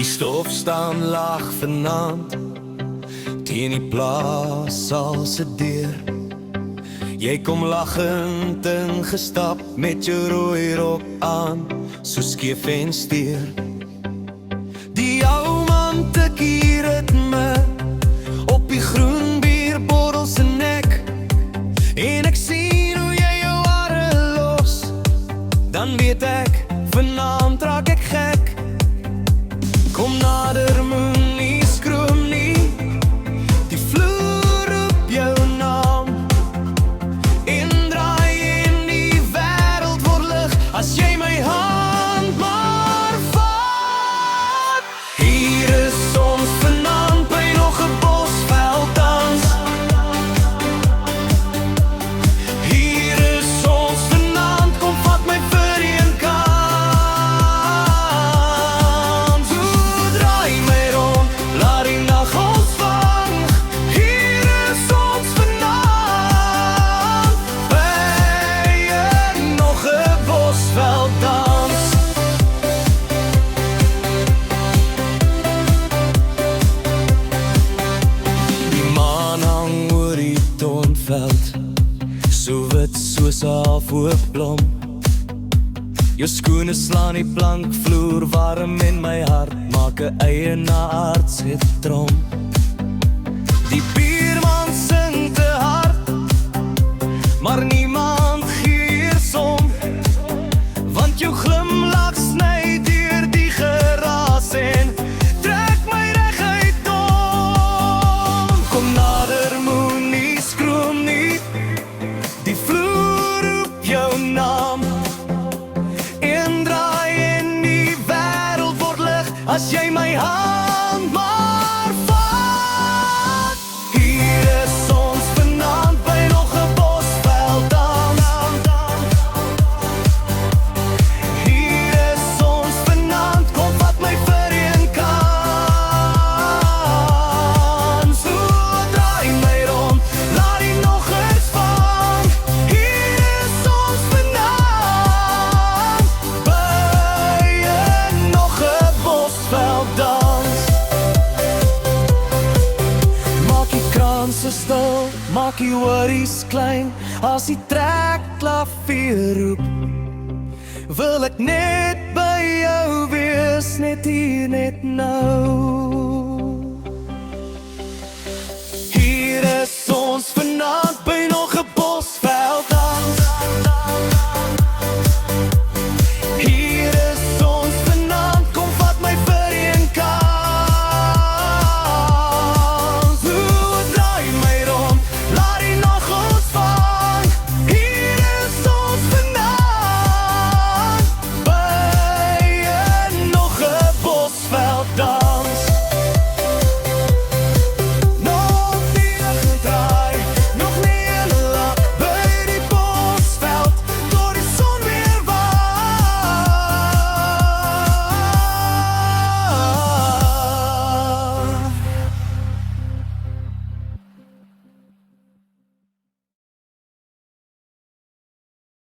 stof staan laag vanaand teen die plaassaal se deur. Jy kom lachend ingestap met jou rooi rok aan, so skeef en steur. Die ou man tik hier ritme op die groen bierbottel se nek, en ek sien hoe jy jou hare los, dan weet ek, vanaand raak ek gek. Kom nader, moenie skroom nie, die vloer roep jou naam, en draai in die wêreld word lig, as jy my hand maar vat. Hier is ons vanaand by nog 'n bosveld dans. Hier is ons vanaand, kom vat my vir een kant. Draai my rond, laat die nag ons vang. Hier is ons vanaand by nog 'n bosveld dans. Die maan hang oor die toonveld, so wit soos 'n halfhoopblom. Jou skoene slaan die plankvloer warm en my hart maak 'n eienaardse trom. Die buurman sing te hard, maar niemand gee hier som, want jou glimlach sny deur die geraas en trek my reguit om. Kom nader, moenie skroom nie, die vloer roep jou naam, en draai in die wêreld word lig, as jy my hand maar vat. Hier is ons vanaand by nog 'n bosveld dans. Hier is ons vanaand, kom vat my vir een kant. So draai my rond, laat die noggers vang. Hier is ons vanaand by nog 'n bosveld dans. Maak die kranse stil, maak die worries klein, as die trekklavier roep, wil ek net by jou wees, net hier, net nou.